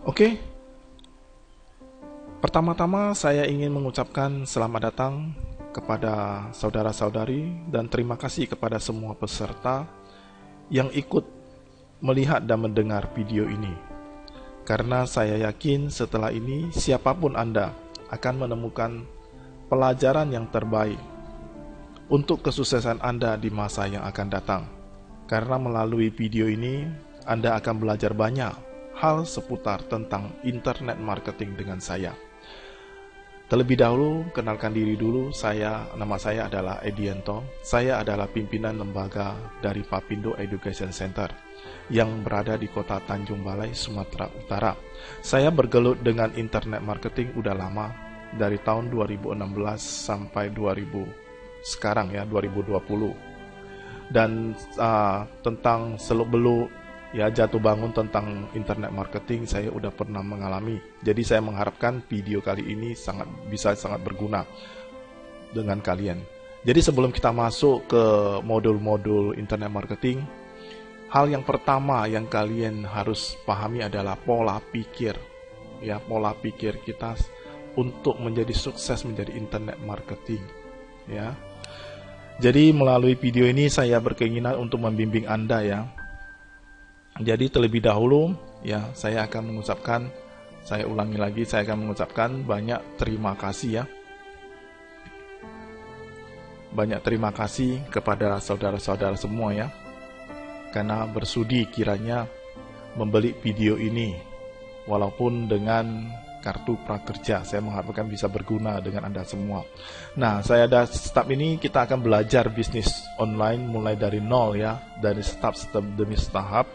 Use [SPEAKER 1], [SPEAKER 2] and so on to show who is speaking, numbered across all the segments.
[SPEAKER 1] Oke, pertama-tama saya ingin mengucapkan selamat datang kepada saudara-saudari dan terima kasih kepada semua peserta yang ikut melihat dan mendengar video ini. Karena saya yakin setelah ini siapapun Anda akan menemukan pelajaran yang terbaik untuk kesuksesan Anda di masa yang akan datang. Karena melalui video ini Anda akan belajar banyak hal seputar tentang internet marketing dengan saya. Terlebih dahulu, kenalkan diri dulu, nama saya adalah Edianto. Saya adalah pimpinan lembaga dari Papindo Education Center yang berada di kota Tanjung Balai, Sumatera Utara. Saya bergelut dengan internet marketing udah lama, dari tahun 2016 sampai 2020. Dan tentang seluk-beluk jatuh bangun tentang internet marketing saya udah pernah mengalami. Jadi saya mengharapkan video kali ini bisa sangat berguna dengan kalian. Jadi sebelum kita masuk ke modul-modul internet marketing, hal yang pertama yang kalian harus pahami adalah pola pikir. Pola pikir kita untuk menjadi sukses menjadi internet marketing. Jadi melalui video ini saya berkeinginan untuk membimbing Anda Jadi terlebih dahulu saya akan mengucapkan, saya akan mengucapkan banyak terima kasih Banyak terima kasih kepada saudara-saudara semua karena bersudi kiranya membeli video ini walaupun dengan kartu prakerja. Saya mengharapkan bisa berguna dengan Anda semua. Nah, step ini kita akan belajar bisnis online mulai dari nol dari step demi tahap.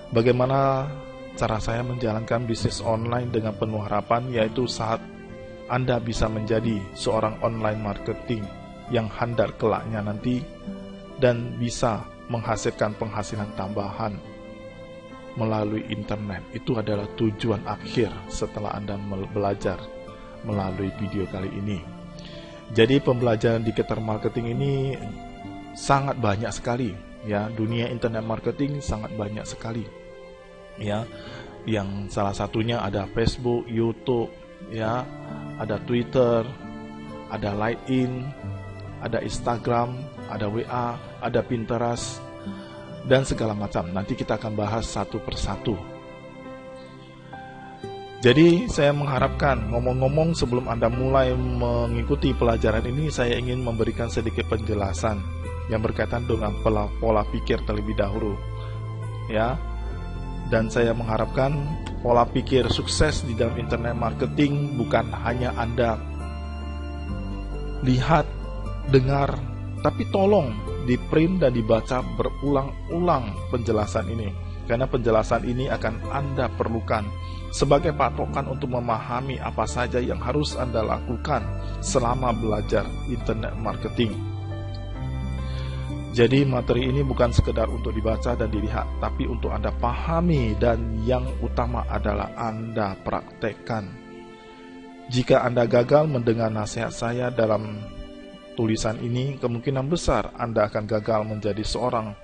[SPEAKER 1] Bagaimana cara saya menjalankan bisnis online dengan penuh harapan, yaitu saat Anda bisa menjadi seorang online marketing yang handal kelaknya nanti dan bisa menghasilkan penghasilan tambahan melalui internet. Itu adalah tujuan akhir setelah Anda belajar melalui video kali ini. Jadi pembelajaran digital marketing ini sangat banyak sekali dunia internet marketing sangat banyak sekali yang salah satunya ada Facebook, YouTube ada Twitter, ada LinkedIn, ada Instagram, ada WA, ada Pinterest dan segala macam. Nanti kita akan bahas satu persatu. Jadi saya mengharapkan, ngomong-ngomong sebelum Anda mulai mengikuti pelajaran ini, saya ingin memberikan sedikit penjelasan yang berkaitan dengan pola pikir terlebih dahulu Dan saya mengharapkan pola pikir sukses di dalam internet marketing bukan hanya Anda lihat, dengar, tapi tolong di print dan dibaca berulang-ulang penjelasan ini, karena penjelasan ini akan Anda perlukan sebagai patokan untuk memahami apa saja yang harus Anda lakukan selama belajar internet marketing. Jadi materi ini bukan sekedar untuk dibaca dan dilihat, tapi untuk Anda pahami dan yang utama adalah Anda praktekkan. Jika Anda gagal mendengar nasihat saya dalam tulisan ini, kemungkinan besar Anda akan gagal menjadi seorang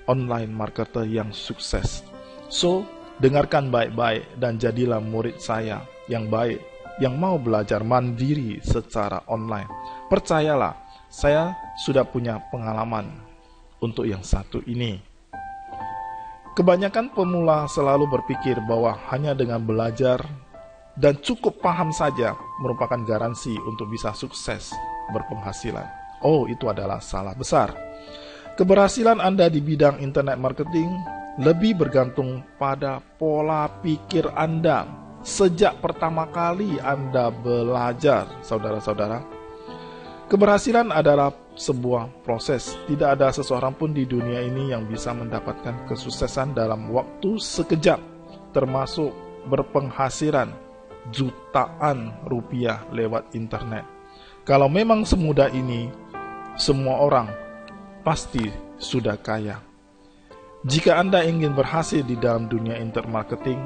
[SPEAKER 1] online marketer yang sukses. So, dengarkan baik-baik dan jadilah murid saya yang baik, yang mau belajar mandiri secara online. Percayalah, saya sudah punya pengalaman untuk yang satu ini. Kebanyakan pemula selalu berpikir bahwa hanya dengan belajar dan cukup paham saja merupakan garansi untuk bisa sukses berpenghasilan. Oh, itu adalah salah besar. Keberhasilan Anda di bidang internet marketing lebih bergantung pada pola pikir Anda sejak pertama kali Anda belajar, saudara-saudara. Keberhasilan adalah sebuah proses. Tidak ada seseorang pun di dunia ini yang bisa mendapatkan kesuksesan dalam waktu sekejap, termasuk berpenghasilan jutaan rupiah lewat internet. Kalau memang semudah ini, semua orang pasti sudah kaya. Jika Anda ingin berhasil di dalam dunia internet marketing,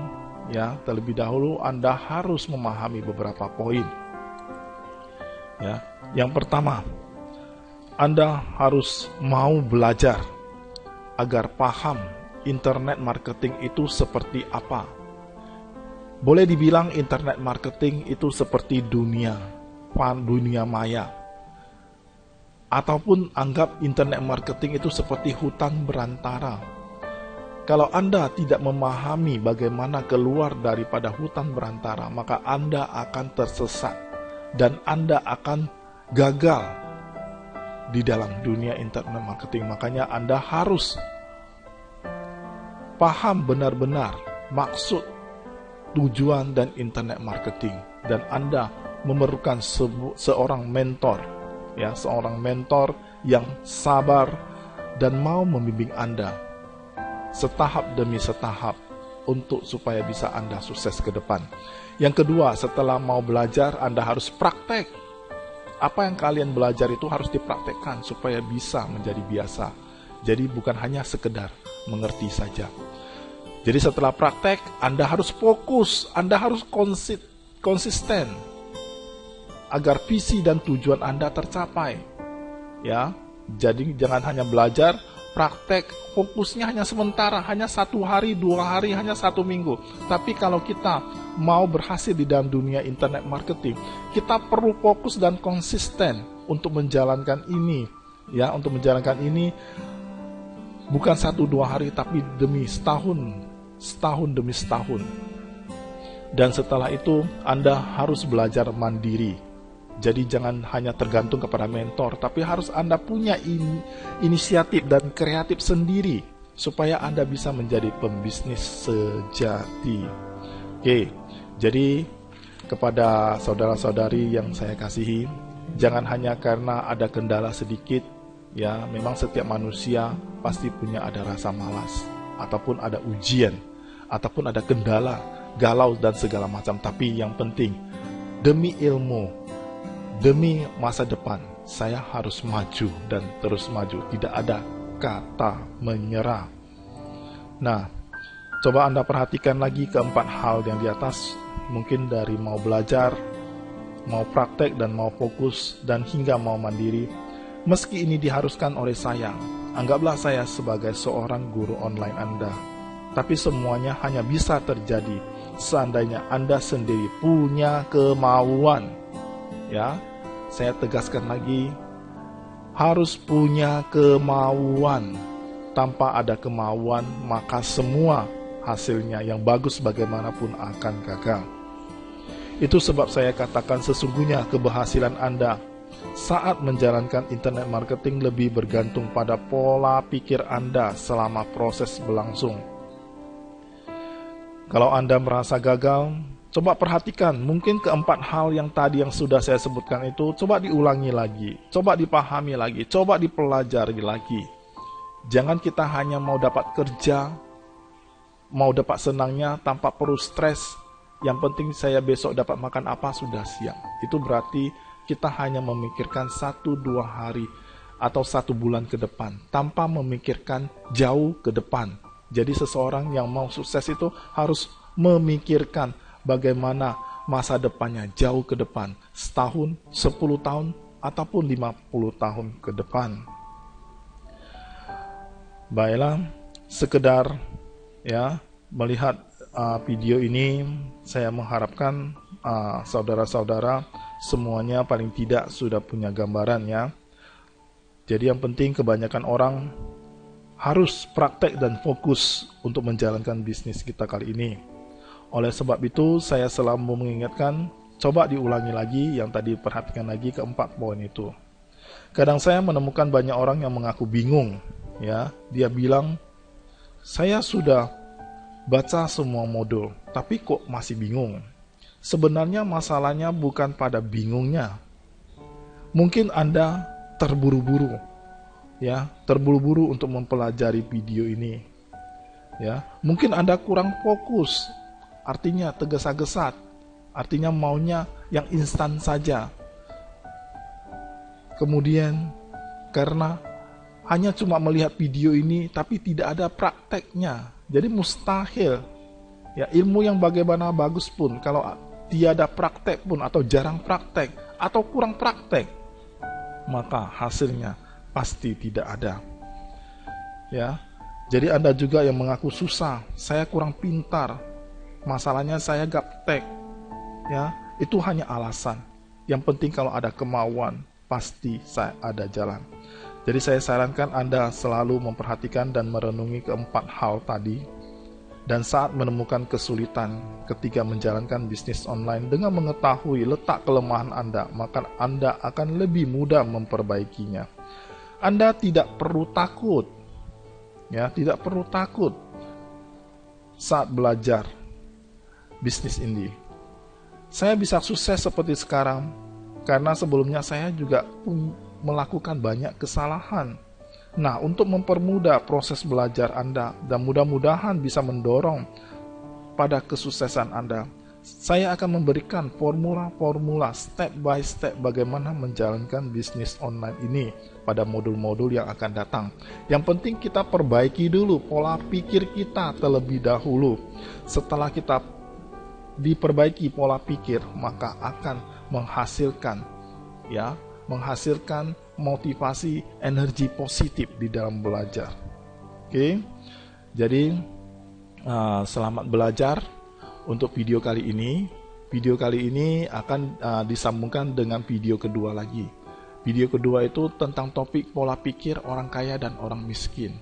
[SPEAKER 1] terlebih dahulu Anda harus memahami beberapa poin. Yang pertama, Anda harus mau belajar agar paham internet marketing itu seperti apa. Boleh dibilang internet marketing itu seperti dunia maya. Ataupun anggap internet marketing itu seperti hutan berantara. Kalau Anda tidak memahami bagaimana keluar daripada hutan berantara, maka Anda akan tersesat dan Anda akan gagal di dalam dunia internet marketing. Makanya Anda harus paham benar-benar maksud, tujuan dan internet marketing, dan Anda memerlukan seorang mentor, seorang mentor yang sabar dan mau membimbing Anda setahap demi setahap untuk supaya bisa Anda sukses ke depan. Yang kedua, setelah mau belajar, Anda harus praktek. Apa yang kalian belajar itu harus dipraktekkan supaya bisa menjadi biasa. Jadi bukan hanya sekedar mengerti saja. Jadi setelah praktek, Anda harus fokus, Anda harus konsisten agar visi dan tujuan Anda tercapai. Jadi jangan hanya belajar, praktek, fokusnya hanya sementara, hanya 1 hari, 2 hari, hanya 1 minggu. Tapi kalau kita mau berhasil di dalam dunia internet marketing, kita perlu fokus dan konsisten untuk menjalankan ini. Untuk menjalankan ini bukan 1-2 hari, tapi demi setahun demi setahun. Dan setelah itu Anda harus belajar mandiri. Jadi jangan hanya tergantung kepada mentor, tapi harus Anda punya inisiatif dan kreatif sendiri supaya Anda bisa menjadi pembisnis sejati. Oke, jadi kepada saudara-saudari yang saya kasihi, jangan hanya karena ada kendala sedikit, memang setiap manusia pasti punya ada rasa malas, ataupun ada ujian, ataupun ada kendala, galau dan segala macam. Tapi yang penting, demi ilmu, demi masa depan, saya harus maju dan terus maju. Tidak ada kata menyerah. Nah, coba Anda perhatikan lagi keempat hal yang di atas. Mungkin dari mau belajar, mau praktek dan mau fokus, dan hingga mau mandiri. Meski ini diharuskan oleh saya, anggaplah saya sebagai seorang guru online Anda. Tapi semuanya hanya bisa terjadi seandainya Anda sendiri punya kemauan. Saya tegaskan lagi, harus punya kemauan. Tanpa ada kemauan, maka semua hasilnya yang bagus bagaimanapun akan gagal. Itu sebab saya katakan sesungguhnya keberhasilan Anda saat menjalankan internet marketing lebih bergantung pada pola pikir Anda selama proses berlangsung. Kalau Anda merasa gagal, coba perhatikan, mungkin keempat hal yang tadi yang sudah saya sebutkan itu, coba diulangi lagi, coba dipahami lagi, coba dipelajari lagi. Jangan kita hanya mau dapat kerja, mau dapat senangnya tanpa perlu stres. Yang penting saya besok dapat makan apa, sudah siap. Itu berarti kita hanya memikirkan 1-2 hari atau 1 bulan ke depan, tanpa memikirkan jauh ke depan. Jadi seseorang yang mau sukses itu harus memikirkan bagaimana masa depannya jauh ke depan, setahun, 10 tahun, ataupun 50 tahun ke depan. Baiklah, sekedar melihat video ini, saya mengharapkan saudara-saudara semuanya paling tidak sudah punya gambaran. Jadi yang penting kebanyakan orang harus praktek dan fokus untuk menjalankan bisnis kita kali ini. Oleh sebab itu, saya selalu mengingatkan, coba diulangi lagi yang tadi, perhatikan lagi keempat poin itu. Kadang saya menemukan banyak orang yang mengaku bingung. Dia bilang, saya sudah baca semua modul, tapi kok masih bingung. Sebenarnya masalahnya bukan pada bingungnya. Mungkin Anda terburu-buru, terburu-buru untuk mempelajari video ini. Mungkin Anda kurang fokus. Artinya tergesa-gesa, artinya maunya yang instan saja. Kemudian karena hanya cuma melihat video ini tapi tidak ada prakteknya, jadi mustahil. Ilmu yang bagaimana bagus pun kalau tiada praktek pun, atau jarang praktek, atau kurang praktek, maka hasilnya pasti tidak ada. Jadi Anda juga yang mengaku susah, saya kurang pintar, masalahnya saya gaptek. Ya, itu hanya alasan. Yang penting kalau ada kemauan, pasti saya ada jalan. Jadi saya sarankan Anda selalu memperhatikan dan merenungi keempat hal tadi. Dan saat menemukan kesulitan ketika menjalankan bisnis online dengan mengetahui letak kelemahan Anda, maka Anda akan lebih mudah memperbaikinya. Anda tidak perlu takut. Ya, tidak perlu takut saat belajar bisnis ini. Saya bisa sukses seperti sekarang karena sebelumnya saya juga melakukan banyak kesalahan. Nah, untuk mempermudah proses belajar Anda dan mudah-mudahan bisa mendorong pada kesuksesan Anda, saya akan memberikan formula-formula step by step bagaimana menjalankan bisnis online ini pada modul-modul yang akan datang. Yang penting kita perbaiki dulu pola pikir kita terlebih dahulu. Setelah kita diperbaiki pola pikir, maka akan menghasilkan motivasi, energi positif di dalam belajar. Oke, jadi selamat belajar untuk video kali ini. Video kali ini akan disambungkan dengan video kedua lagi. Video kedua itu tentang topik pola pikir orang kaya dan orang miskin.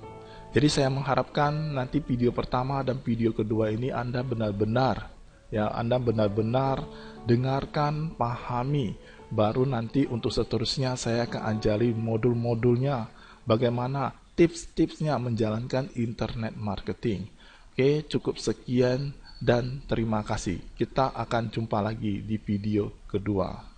[SPEAKER 1] Jadi saya mengharapkan nanti video pertama dan video kedua ini Anda benar-benar dengarkan, pahami. Baru nanti untuk seterusnya saya akan ajari modul-modulnya, bagaimana tips-tipsnya menjalankan internet marketing. Oke, cukup sekian dan terima kasih. Kita akan jumpa lagi di video kedua.